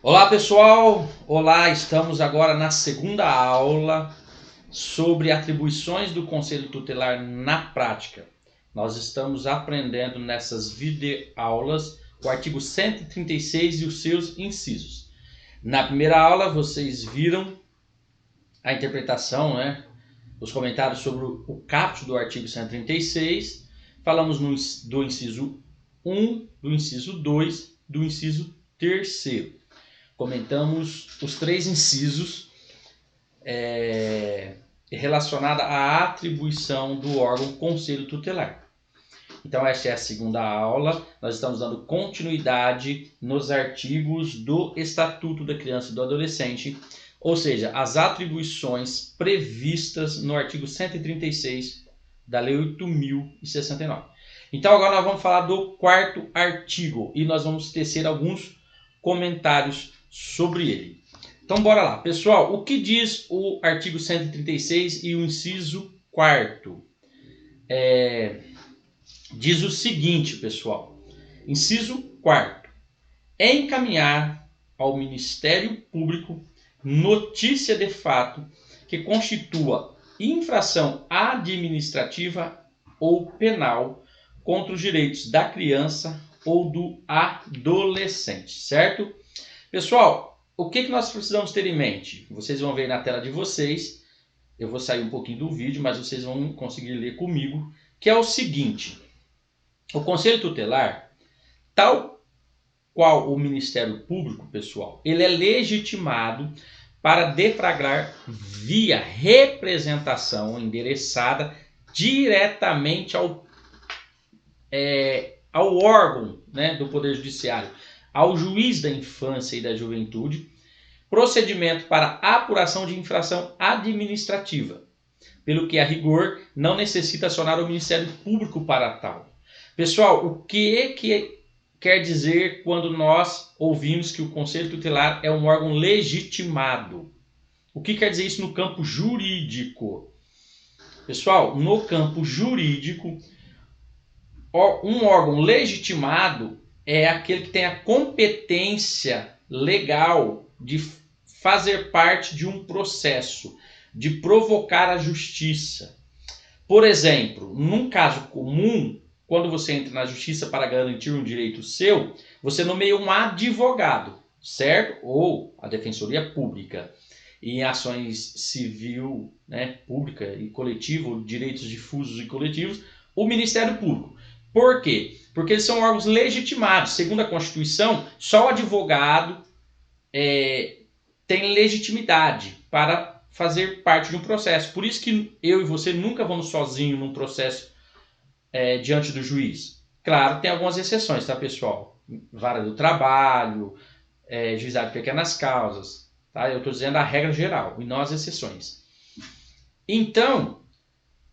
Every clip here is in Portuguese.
Olá pessoal, olá, estamos agora na segunda aula sobre atribuições do Conselho Tutelar na prática. Nós estamos aprendendo nessas videoaulas o artigo 136 e os seus incisos. Na primeira aula vocês viram a interpretação, os comentários sobre o caput do artigo 136, falamos do inciso 1, do inciso 2, do inciso 3º. Comentamos os três incisos relacionados à atribuição do órgão Conselho Tutelar. Então esta é a segunda aula, nós estamos dando continuidade nos artigos do Estatuto da Criança e do Adolescente, ou seja, as atribuições previstas no artigo 136 da Lei 8.069. Então agora nós vamos falar do quarto artigo e nós vamos tecer alguns comentários sobre ele. Então bora lá. Pessoal, o que diz o artigo 136 e o inciso 4º? Diz o seguinte, pessoal. Inciso 4º. Encaminhar ao Ministério Público notícia de fato que constitua infração administrativa ou penal contra os direitos da criança ou do adolescente, certo? Pessoal, o que nós precisamos ter em mente? Vocês vão ver na tela de vocês, eu vou sair um pouquinho do vídeo, mas vocês vão conseguir ler comigo, que é o seguinte: o Conselho Tutelar, tal qual o Ministério Público, pessoal, ele é legitimado para deflagrar via representação endereçada diretamente ao órgão, do Poder Judiciário, ao juiz da infância e da juventude, procedimento para apuração de infração administrativa, pelo que a rigor não necessita acionar o Ministério Público para tal. Pessoal, o que quer dizer quando nós ouvimos que o Conselho Tutelar é um órgão legitimado? O que quer dizer isso no campo jurídico? Pessoal, no campo jurídico, um órgão legitimado é aquele que tem a competência legal de fazer parte de um processo, de provocar a justiça. Por exemplo, num caso comum, quando você entra na justiça para garantir um direito seu, você nomeia um advogado, certo? Ou a Defensoria Pública. Em ações civil, pública e coletiva, direitos difusos e coletivos, o Ministério Público. Por quê? Porque eles são órgãos legitimados. Segundo a Constituição, só o advogado tem legitimidade para fazer parte de um processo. Por isso que eu e você nunca vamos sozinhos num processo diante do juiz. Claro, tem algumas exceções, tá, pessoal? Vara do trabalho, juizado de pequenas causas. Tá? Eu estou dizendo a regra geral e não as exceções. Então,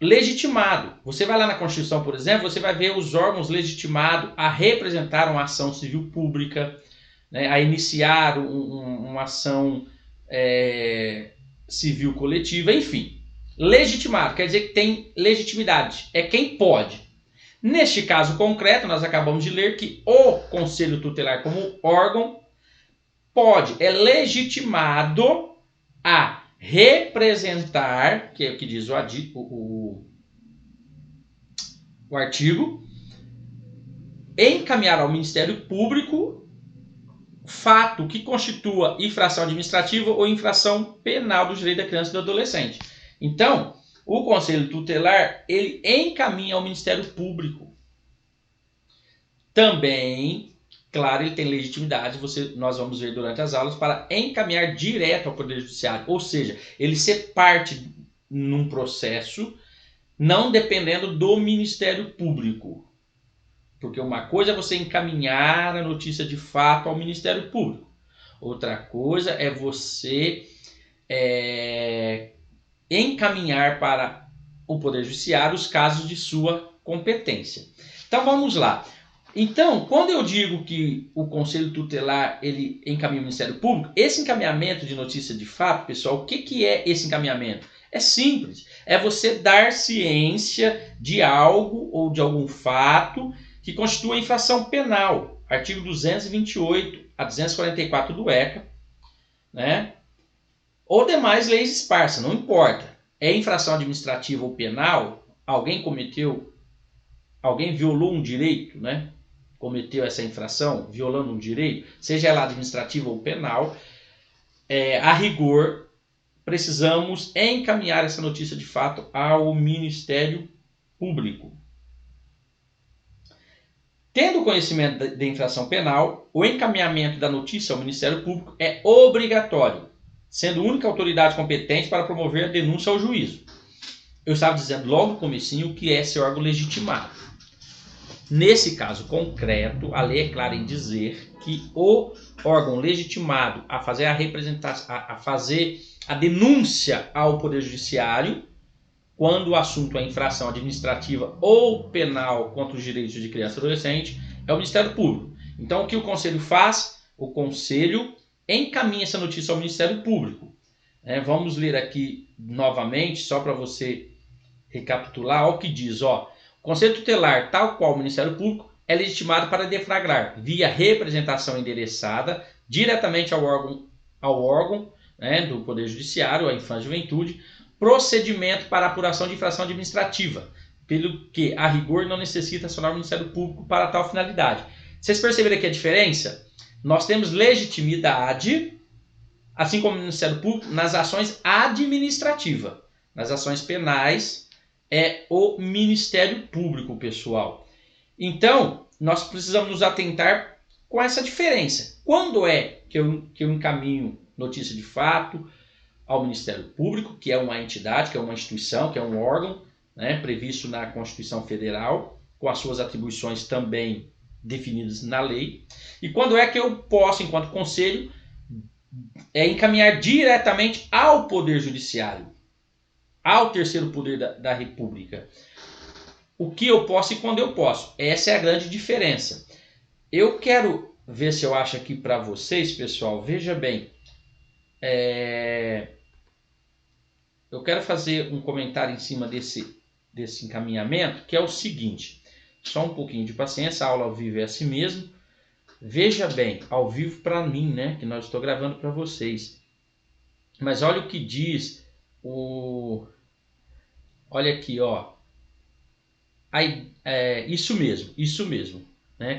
legitimado. Você vai lá na Constituição, por exemplo, você vai ver os órgãos legitimados a representar uma ação civil pública, a iniciar uma ação civil coletiva, enfim. Legitimado quer dizer que tem legitimidade, é quem pode. Neste caso concreto, nós acabamos de ler que o Conselho Tutelar como órgão é legitimado a representar, que é o que diz o artigo, encaminhar ao Ministério Público fato que constitua infração administrativa ou infração penal do direito da criança e do adolescente. Então, o Conselho Tutelar, ele encaminha ao Ministério Público. Também, claro, ele tem legitimidade, nós vamos ver durante as aulas, para encaminhar direto ao Poder Judiciário. Ou seja, ele ser parte num processo, não dependendo do Ministério Público. Porque uma coisa é você encaminhar a notícia de fato ao Ministério Público. Outra coisa é você encaminhar para o Poder Judiciário os casos de sua competência. Então vamos lá. Então, quando eu digo que o Conselho Tutelar ele encaminha o Ministério Público, esse encaminhamento de notícia de fato, pessoal, o que é esse encaminhamento? É simples, é você dar ciência de algo ou de algum fato que constitua infração penal. artigo 228 a 244 do ECA, né? Ou demais leis esparsas, não importa. É infração administrativa ou penal, alguém violou um direito, né? Cometeu essa infração, violando um direito, seja ela administrativa ou penal, a rigor, precisamos encaminhar essa notícia de fato ao Ministério Público. Tendo conhecimento da infração penal, o encaminhamento da notícia ao Ministério Público é obrigatório, sendo a única autoridade competente para promover a denúncia ao juízo. Eu estava dizendo logo no comecinho que é ser órgão legitimado. Nesse caso concreto, a lei é clara em dizer que o órgão legitimado a fazer a representação, a fazer a denúncia ao Poder Judiciário, quando o assunto é infração administrativa ou penal contra os direitos de criança e adolescente, é o Ministério Público. Então, o que o Conselho faz? O Conselho encaminha essa notícia ao Ministério Público. Vamos ler aqui novamente, só para você recapitular. Olha o que diz. O Conselho Tutelar, tal qual o Ministério Público, é legitimado para deflagrar, via representação endereçada, diretamente ao órgão do Poder Judiciário, à Infância e Juventude, procedimento para apuração de infração administrativa, pelo que, a rigor, não necessita acionar o Ministério Público para tal finalidade. Vocês perceberam aqui a diferença? Nós temos legitimidade, assim como o Ministério Público, nas ações administrativas. Nas ações penais, é o Ministério Público, pessoal. Então, nós precisamos nos atentar com essa diferença. Quando é que eu encaminho notícia de fato ao Ministério Público, que é uma entidade, que é uma instituição, que é um órgão, previsto na Constituição Federal, com as suas atribuições também definidas na lei. E quando é que eu posso, enquanto Conselho, encaminhar diretamente ao Poder Judiciário, ao terceiro poder da República. O que eu posso e quando eu posso. Essa é a grande diferença. Eu quero ver se eu acho aqui para vocês, pessoal. Veja bem. Eu quero fazer um comentário em cima desse encaminhamento, que é o seguinte. Só um pouquinho de paciência, a aula ao vivo é assim mesmo. Veja bem, ao vivo para mim, que nós estou gravando para vocês. Mas olha o que diz Olha aqui, isso mesmo,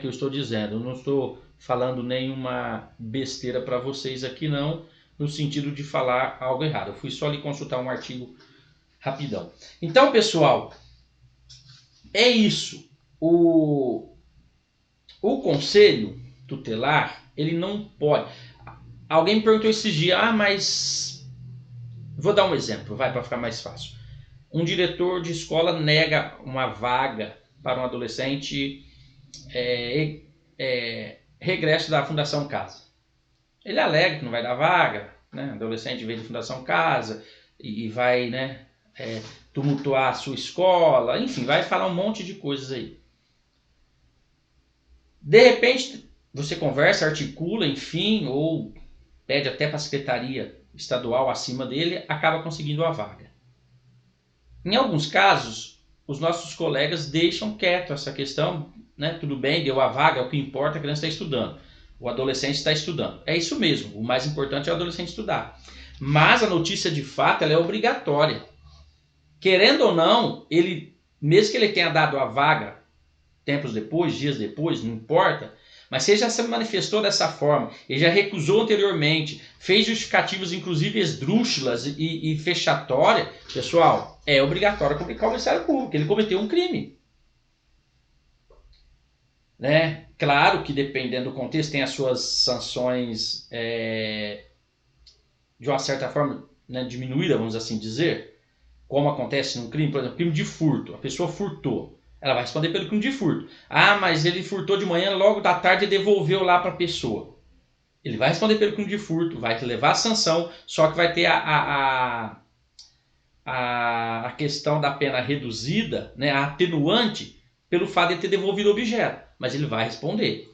que eu estou dizendo. Eu não estou falando nenhuma besteira para vocês aqui, não, no sentido de falar algo errado. Eu fui só ali consultar um artigo rapidão. Então, pessoal, é isso. O Conselho Tutelar, ele não pode... Alguém me perguntou esses dias, mas... Vou dar um exemplo, para ficar mais fácil. Um diretor de escola nega uma vaga para um adolescente regresso da Fundação Casa. Ele alega que não vai dar vaga, adolescente vem da Fundação Casa e vai tumultuar a sua escola, enfim, vai falar um monte de coisas aí. De repente, você conversa, articula, enfim, ou pede até para a secretaria estadual acima dele, acaba conseguindo a vaga. Em alguns casos, os nossos colegas deixam quieto essa questão, tudo bem, deu a vaga, é o que importa, a criança está estudando, o adolescente está estudando. É isso mesmo, o mais importante é o adolescente estudar. Mas a notícia de fato ela é obrigatória. Querendo ou não, mesmo que ele tenha dado a vaga tempos depois, dias depois, não importa, mas se ele já se manifestou dessa forma, ele já recusou anteriormente, fez justificativas inclusive esdrúxulas e fechatórias, pessoal, é obrigatório comunicar ao Ministério Público, ele cometeu um crime. Claro que dependendo do contexto tem as suas sanções de uma certa forma diminuída, vamos assim dizer, como acontece num crime, por exemplo, crime de furto, a pessoa furtou. Ela vai responder pelo crime de furto. Ah, mas ele furtou de manhã, logo da tarde devolveu lá para a pessoa. Ele vai responder pelo crime de furto, vai te levar a sanção, só que vai ter a questão da pena reduzida, a atenuante, pelo fato de ter devolvido o objeto. Mas ele vai responder.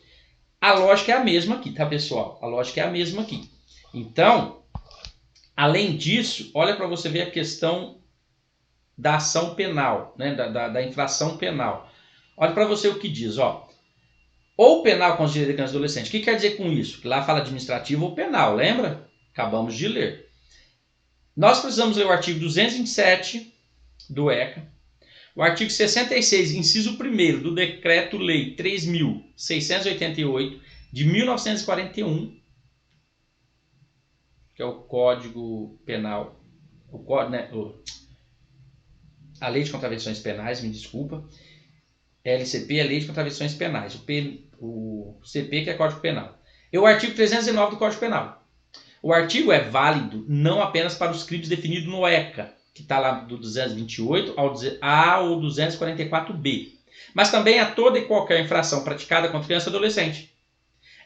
A lógica é a mesma aqui, tá, pessoal? A lógica é a mesma aqui. Então, além disso, olha para você ver a questão da ação penal, da infração penal. Olha para você o que diz, ou penal contra os direitos da criança e adolescente. O que quer dizer com isso? Que lá fala administrativo ou penal, lembra? Acabamos de ler. Nós precisamos ler o artigo 227 do ECA, o artigo 66, inciso 1º do Decreto-Lei 3.688 de 1941, que é o Código Penal, a Lei de Contravenções Penais, me desculpa, LCP é Lei de Contravenções Penais, o CP que é Código Penal. E o artigo 309 do Código Penal. O artigo é válido não apenas para os crimes definidos no ECA, que está lá do 228 ao 244B, mas também a toda e qualquer infração praticada contra criança e adolescente.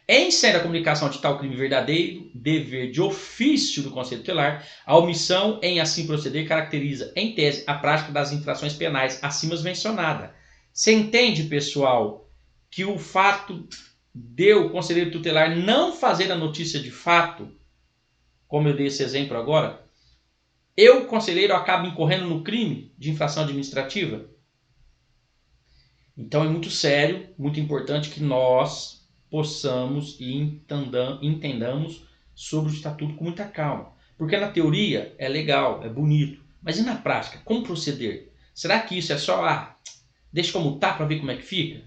Em sendo a comunicação de tal crime verdadeiro, dever de ofício do Conselho Tutelar, a omissão em assim proceder caracteriza, em tese, a prática das infrações penais acima mencionada. Você entende, pessoal, que o fato de o conselheiro tutelar não fazer a notícia de fato, como eu dei esse exemplo agora, eu, conselheiro, acabo incorrendo no crime de infração administrativa? Então é muito sério, muito importante que nós possamos e entendamos sobre o estatuto com muita calma. Porque na teoria é legal, é bonito, mas e na prática? Como proceder? Será que isso é só, deixa como tá para ver como é que fica?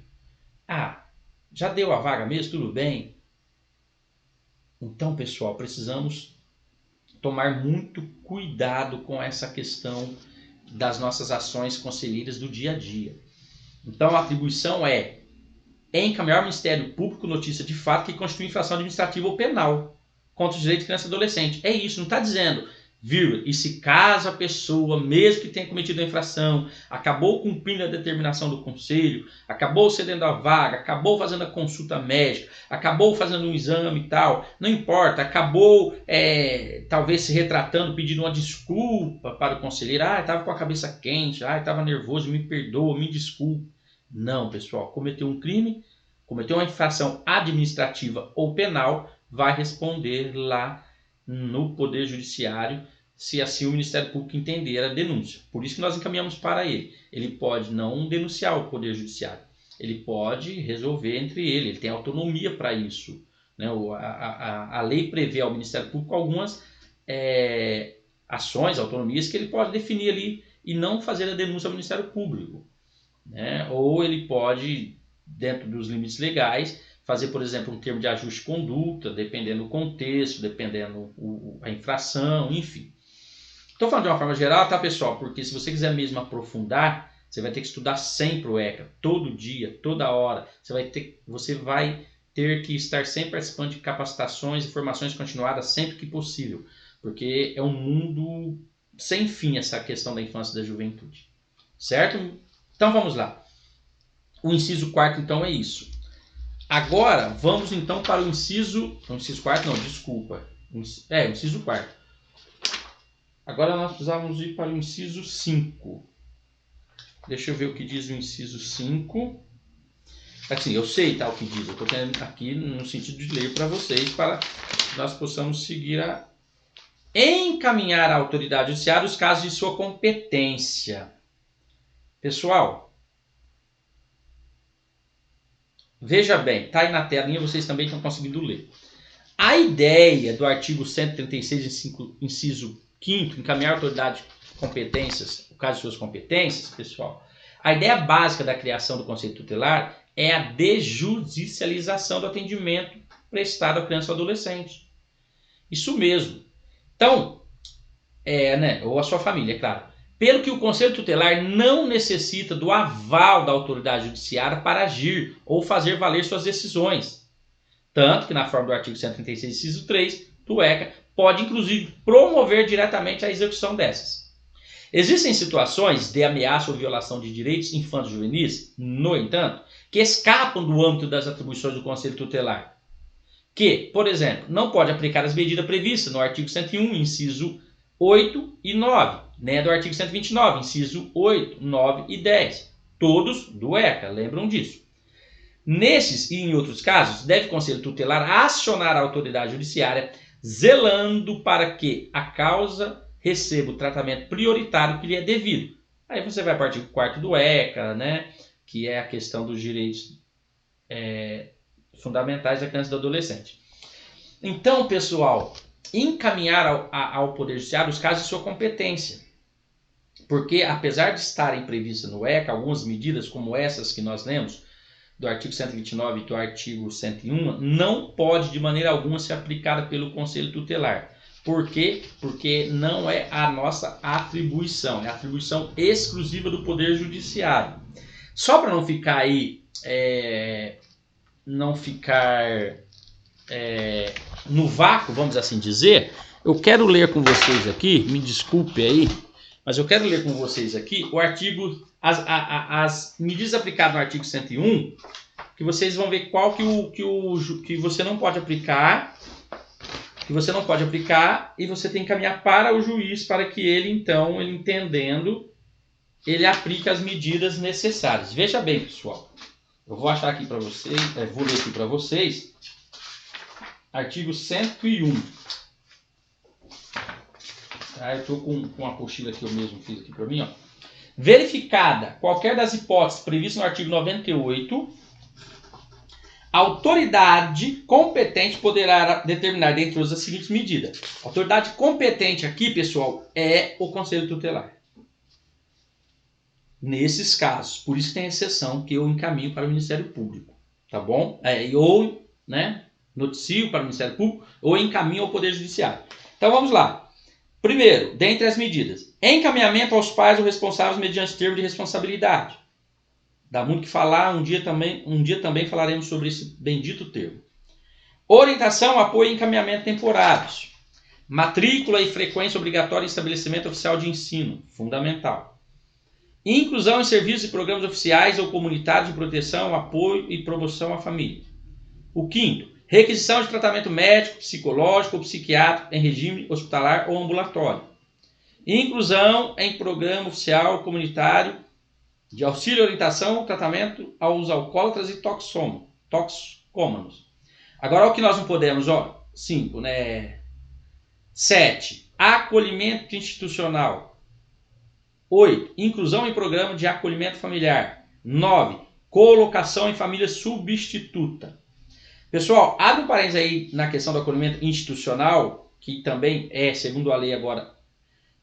Já deu a vaga mesmo, tudo bem. Então, pessoal, precisamos tomar muito cuidado com essa questão das nossas ações conselheiras do dia a dia. Então, a atribuição é encaminhar ao Ministério Público notícia de fato que constitui infração administrativa ou penal contra os direitos de criança e adolescente. É isso, não está dizendo, e se caso a pessoa, mesmo que tenha cometido a infração, acabou cumprindo a determinação do conselho, acabou cedendo a vaga, acabou fazendo a consulta médica, acabou fazendo um exame e tal, não importa, acabou talvez se retratando, pedindo uma desculpa para o conselheiro, estava com a cabeça quente, estava nervoso, me perdoa, me desculpa. Não, pessoal, cometeu um crime, cometeu uma infração administrativa ou penal, vai responder lá no Poder Judiciário, se assim o Ministério Público entender a denúncia. Por isso que nós encaminhamos para ele. Ele pode não denunciar o Poder Judiciário, ele pode resolver entre ele tem autonomia para isso. Né? A lei prevê ao Ministério Público algumas ações, autonomias que ele pode definir ali e não fazer a denúncia ao Ministério Público. Né? Ou ele pode, dentro dos limites legais, fazer, por exemplo, um termo de ajuste de conduta, dependendo do contexto, dependendo a infração, enfim. Estou falando de uma forma geral, tá, pessoal? Porque se você quiser mesmo aprofundar, você vai ter que estudar sempre o ECA, todo dia, toda hora. Você vai ter que estar sempre participando de capacitações e formações continuadas sempre que possível, porque é um mundo sem fim essa questão da infância e da juventude. Certo? Então vamos lá. O inciso 4º então é isso. Agora vamos então para o inciso 4º, não, desculpa. O inciso 4º. Agora nós precisamos ir para o inciso 5. Deixa eu ver o que diz o inciso 5. Assim, eu sei o que diz. Eu estou tendo aqui no sentido de ler para vocês, para que nós possamos seguir encaminhar à autoridade judiciária os casos de sua competência. Pessoal, veja bem, está aí na telinha, vocês também estão conseguindo ler. A ideia do artigo 136, inciso 5º, encaminhar à autoridade competências, o caso de suas competências, pessoal, a ideia básica da criação do Conselho Tutelar é a desjudicialização do atendimento prestado à criança ou adolescente. Isso mesmo. Então, ou a sua família, é claro. Pelo que o Conselho Tutelar não necessita do aval da autoridade judiciária para agir ou fazer valer suas decisões. Tanto que na forma do artigo 136, inciso 3 do ECA, pode inclusive promover diretamente a execução dessas. Existem situações de ameaça ou violação de direitos infantis juvenis, no entanto, que escapam do âmbito das atribuições do Conselho Tutelar. Que, por exemplo, não pode aplicar as medidas previstas no artigo 101, inciso 8 e 9, nem do artigo 129, inciso 8, 9 e 10. Todos do ECA, lembram disso. Nesses e em outros casos, deve o Conselho Tutelar acionar a autoridade judiciária, zelando para que a causa receba o tratamento prioritário que lhe é devido. Aí você vai para o artigo 4º do ECA, né, que é a questão dos direitos fundamentais da criança e do adolescente. Então, pessoal, encaminhar ao Poder Judiciário os casos de sua competência. Porque, apesar de estarem previstas no ECA algumas medidas como essas que nós lemos, do artigo 129 e do artigo 101, não pode de maneira alguma ser aplicada pelo Conselho Tutelar. Por quê? Porque não é a nossa atribuição, é a atribuição exclusiva do Poder Judiciário. Só para não ficar aí, no vácuo, vamos assim dizer, eu quero ler com vocês aqui, me desculpe aí, mas eu quero ler com vocês aqui o artigo, as medidas aplicadas no artigo 101, que vocês vão ver qual que você não pode aplicar, e você tem que encaminhar para o juiz para que ele, então, ele entendendo, ele aplique as medidas necessárias. Veja bem, pessoal, eu vou achar aqui para vocês, vou ler aqui para vocês, artigo 101. Eu estou com uma apostila que eu mesmo fiz aqui para mim. Ó. Verificada qualquer das hipóteses previstas no artigo 98, a autoridade competente poderá determinar, dentre as seguintes medidas. A autoridade competente aqui, pessoal, é o Conselho Tutelar. Nesses casos. Por isso tem exceção que eu encaminho para o Ministério Público. Tá bom? Ou noticio para o Ministério Público ou encaminho ao Poder Judiciário. Então vamos lá. Primeiro, dentre as medidas, encaminhamento aos pais ou responsáveis mediante termo de responsabilidade. Dá muito que falar, um dia também falaremos sobre esse bendito termo. Orientação, apoio e encaminhamento temporários. Matrícula e frequência obrigatória em estabelecimento oficial de ensino, fundamental. Inclusão em serviços e programas oficiais ou comunitários de proteção, apoio e promoção à família. O quinto, requisição de tratamento médico, psicológico ou psiquiátrico em regime hospitalar ou ambulatório. Inclusão em programa oficial comunitário de auxílio, orientação, tratamento aos alcoólatras e toxicômanos. Agora, o que nós não podemos, 5, 7, acolhimento institucional. 8, inclusão em programa de acolhimento familiar. 9, colocação em família substituta. Pessoal, abre um parênteses aí na questão do acolhimento institucional, que também é, segundo a lei agora,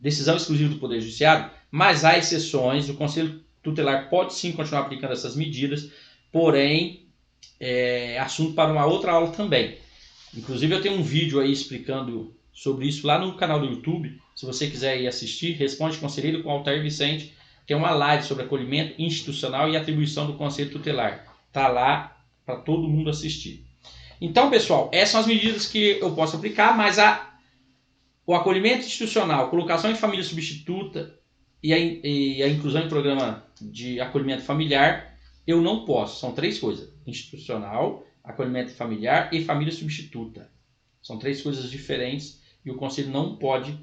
decisão exclusiva do Poder Judiciário, mas há exceções, o Conselho Tutelar pode sim continuar aplicando essas medidas, porém, é assunto para uma outra aula também. Inclusive eu tenho um vídeo aí explicando sobre isso lá no canal do YouTube, se você quiser ir assistir, Responde Conselheiro com Altair Vicente, tem uma live sobre acolhimento institucional e atribuição do Conselho Tutelar. Está lá para todo mundo assistir. Então, pessoal, essas são as medidas que eu posso aplicar, mas o acolhimento institucional, colocação em família substituta e a inclusão em programa de acolhimento familiar, eu não posso. São 3 coisas. Institucional, acolhimento familiar e família substituta. São 3 coisas diferentes e o Conselho não pode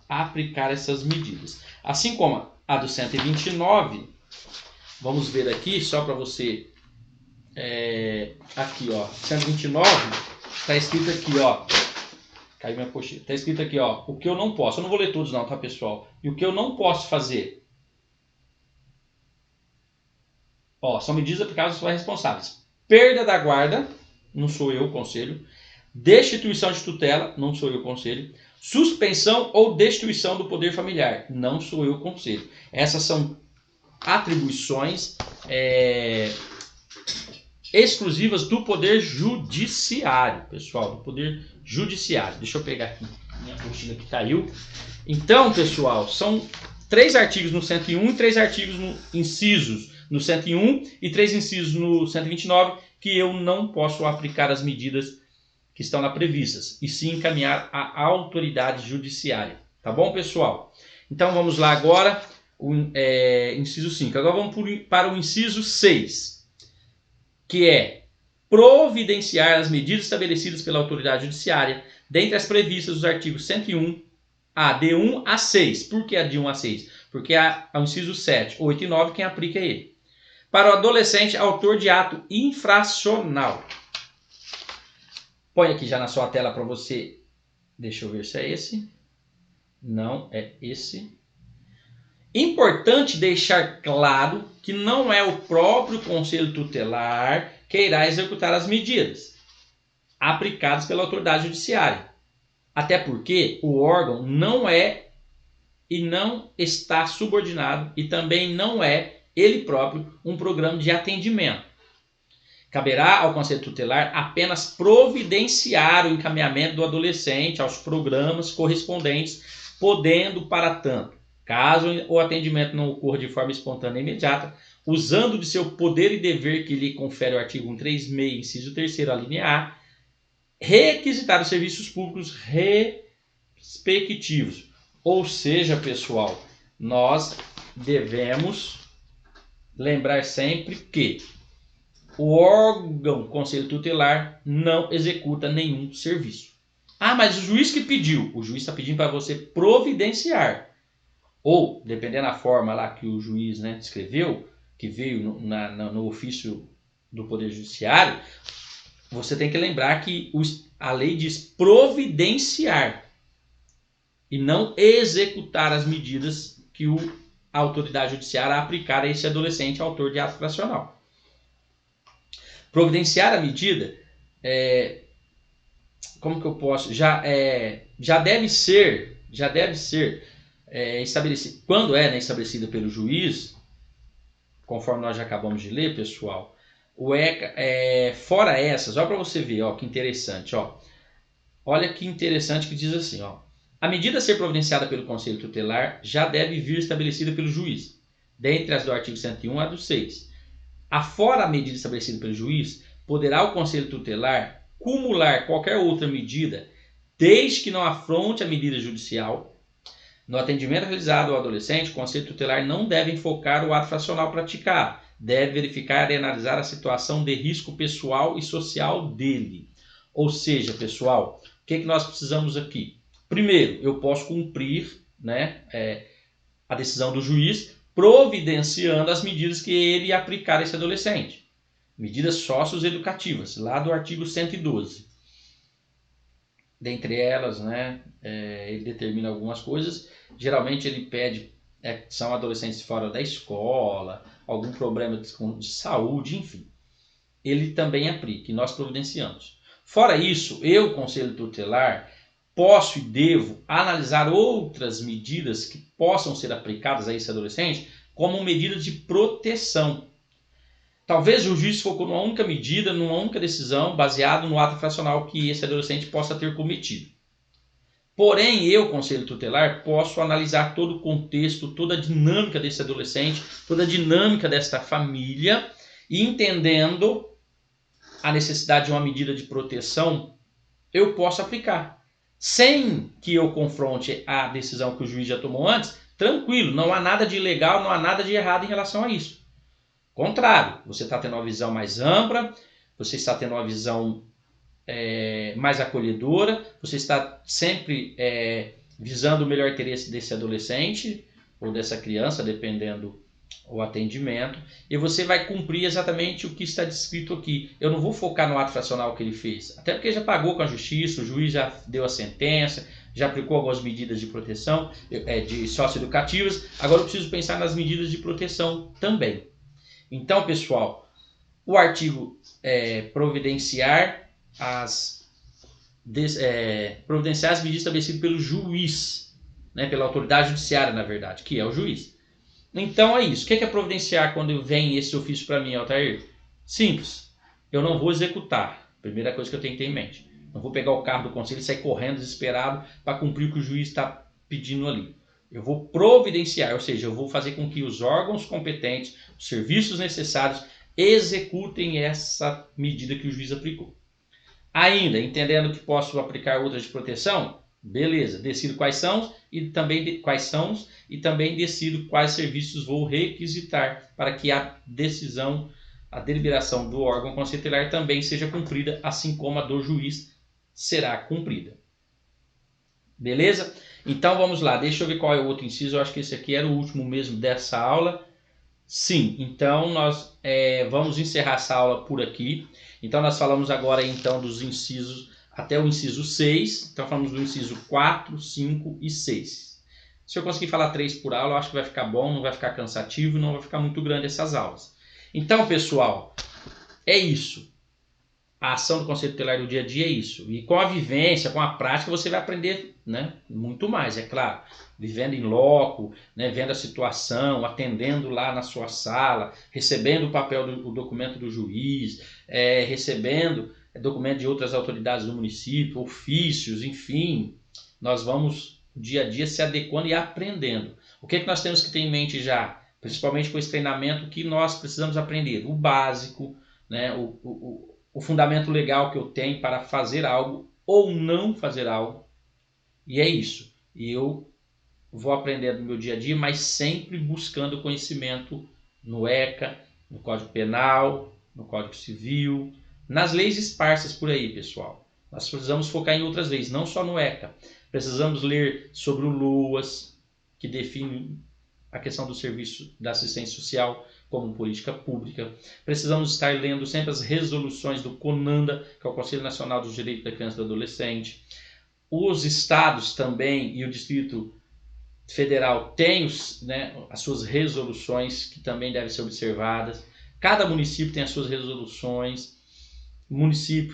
aplicar essas medidas. Assim como a do 129, vamos ver aqui, só para você... aqui, 129, está escrito aqui, caiu minha pochila, está escrito aqui, o que eu não posso, eu não vou ler todos não, tá, pessoal? E o que eu não posso fazer, são medidas aplicadas aos responsáveis. Perda da guarda, não sou eu o Conselho. Destituição de tutela, não sou eu o Conselho. Suspensão ou destituição do poder familiar, não sou eu o Conselho. Essas são atribuições exclusivas do Poder Judiciário, pessoal, do Poder Judiciário. Deixa eu pegar aqui minha apostila que caiu. Então, pessoal, são 3 artigos no 101 e 3 artigos incisos no 101 e 3 incisos no 129 que eu não posso aplicar as medidas que estão lá previstas, e sim encaminhar à autoridade judiciária. Tá bom, pessoal? Então, vamos lá agora, inciso 5. Agora vamos para o inciso 6. Que é providenciar as medidas estabelecidas pela autoridade judiciária, dentre as previstas dos artigos 101, de 1 a 6. Por que a de 1 a 6? Porque o inciso 7, 8 e 9, quem aplica é ele. Para o adolescente autor de ato infracional. Põe aqui já na sua tela para você. Deixa eu ver se é esse. Não, é esse. Importante deixar claro que não é o próprio Conselho Tutelar que irá executar as medidas aplicadas pela autoridade judiciária. Até porque o órgão não é e não está subordinado e também não é, ele próprio, um programa de atendimento. Caberá ao Conselho Tutelar apenas providenciar o encaminhamento do adolescente aos programas correspondentes, podendo, para tanto, caso o atendimento não ocorra de forma espontânea e imediata, usando de seu poder e dever que lhe confere o artigo 136, inciso 3º, a linha A, requisitar os serviços públicos respectivos. Ou seja, pessoal, nós devemos lembrar sempre que o órgão Conselho Tutelar não executa nenhum serviço. Ah, mas o juiz que pediu. O juiz está pedindo para você providenciar. Ou, dependendo da forma lá que o juiz, né, escreveu, que veio no ofício do Poder Judiciário, você tem que lembrar que a lei diz providenciar e não executar as medidas que a autoridade judiciária aplicar a esse adolescente autor de ato infracional. Providenciar a medida, como que eu posso? Já deve ser estabelecido. Quando é, né, estabelecido pelo juiz, conforme nós já acabamos de ler, pessoal, o ECA, fora essas, olha para você ver, ó, que interessante, ó. Olha que interessante que diz assim, ó. A medida a ser providenciada pelo Conselho Tutelar já deve vir estabelecida pelo juiz, dentre as do artigo 101 a do 6. Afora a medida estabelecida pelo juiz, poderá o Conselho Tutelar cumular qualquer outra medida, desde que não afronte a medida judicial. No atendimento realizado ao adolescente, o Conselho Tutelar não deve enfocar o ato infracional praticado, deve verificar e analisar a situação de risco pessoal e social dele. Ou seja, pessoal, o que nós precisamos aqui? Primeiro, eu posso cumprir, né, a decisão do juiz, providenciando as medidas que ele aplicar a esse adolescente. Medidas socioeducativas, lá do artigo 112. Dentre elas, né, ele determina algumas coisas. Geralmente ele pede, são adolescentes fora da escola, algum problema de saúde, enfim. Ele também aplica e nós providenciamos. Fora isso, eu, Conselho Tutelar, posso e devo analisar outras medidas que possam ser aplicadas a esse adolescente como medidas de proteção. Talvez o juiz focou numa única medida, numa única decisão, baseado no ato infracional que esse adolescente possa ter cometido. Porém, eu, Conselho Tutelar, posso analisar todo o contexto, toda a dinâmica desse adolescente, toda a dinâmica desta família, e entendendo a necessidade de uma medida de proteção, eu posso aplicar. Sem que eu confronte a decisão que o juiz já tomou antes, tranquilo, não há nada de ilegal, não há nada de errado em relação a isso. Contrário, você está tendo uma visão mais ampla, você está tendo uma visão mais acolhedora, você está sempre visando o melhor interesse desse adolescente ou dessa criança, dependendo o atendimento, e você vai cumprir exatamente o que está descrito aqui. Eu não vou focar no ato infracional que ele fez, até porque já pagou com a justiça, o juiz já deu a sentença, já aplicou algumas medidas de proteção, de socioeducativas, agora eu preciso pensar nas medidas de proteção também. Então, pessoal, o artigo providenciar as medidas estabelecidas pelo juiz, né, pela autoridade judiciária, na verdade, que é o juiz. Então é isso. O que é providenciar quando vem esse ofício para mim, Altair? Simples. Eu não vou executar. Primeira coisa que eu tenho que ter em mente. Não vou pegar o carro do conselho e sair correndo desesperado para cumprir o que o juiz está pedindo ali. Eu vou providenciar, ou seja, eu vou fazer com que os órgãos competentes, os serviços necessários, executem essa medida que o juiz aplicou. Ainda, entendendo que posso aplicar outras de proteção, beleza, decido quais são e também decido quais serviços vou requisitar para que a decisão, a deliberação do órgão conselheiro também seja cumprida, assim como a do juiz será cumprida. Beleza? Então vamos lá, deixa eu ver qual é o outro inciso, eu acho que esse aqui era o último mesmo dessa aula. Sim, então nós vamos encerrar essa aula por aqui. Então nós falamos agora então dos incisos até o inciso 6, então falamos do inciso 4, 5 e 6. Se eu conseguir falar 3 por aula, eu acho que vai ficar bom, não vai ficar cansativo, não vai ficar muito grande essas aulas. Então, pessoal, é isso. A ação do Conselho Tutelar do dia a dia é isso. E com a vivência, com a prática, você vai aprender, né, muito mais, é claro. Vivendo em loco, né, vendo a situação, atendendo lá na sua sala, recebendo o papel o documento do juiz, recebendo documento de outras autoridades do município, ofícios, enfim. Nós vamos, dia a dia, se adequando e aprendendo. O que nós temos que ter em mente já? Principalmente com esse treinamento, que nós precisamos aprender? O básico, né, o fundamento legal que eu tenho para fazer algo ou não fazer algo. E é isso. E eu vou aprender no meu dia a dia, mas sempre buscando conhecimento no ECA, no Código Penal, no Código Civil, nas leis esparsas por aí, pessoal. Nós precisamos focar em outras leis, não só no ECA. Precisamos ler sobre o LOAS, que define a questão do serviço da assistência social como política pública. Precisamos estar lendo sempre as resoluções do CONANDA, que é o Conselho Nacional dos Direitos da Criança e do Adolescente. Os estados também e o Distrito Federal têm as suas resoluções, que também devem ser observadas. Cada município tem as suas resoluções.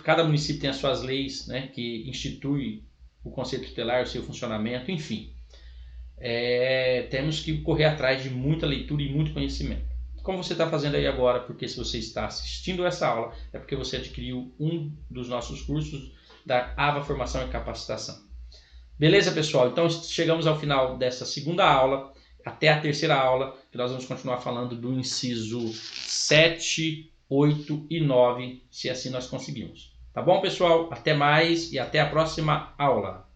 Cada município tem as suas leis, né, que institui o Conselho Tutelar, o seu funcionamento, enfim. Temos que correr atrás de muita leitura e muito conhecimento. Como você está fazendo aí agora, porque se você está assistindo essa aula, é porque você adquiriu um dos nossos cursos da AVA Formação e Capacitação. Beleza, pessoal? Então chegamos ao final dessa segunda aula, até a terceira aula, que nós vamos continuar falando do inciso 7, 8 e 9, se assim nós conseguimos. Tá bom, pessoal? Até mais e até a próxima aula.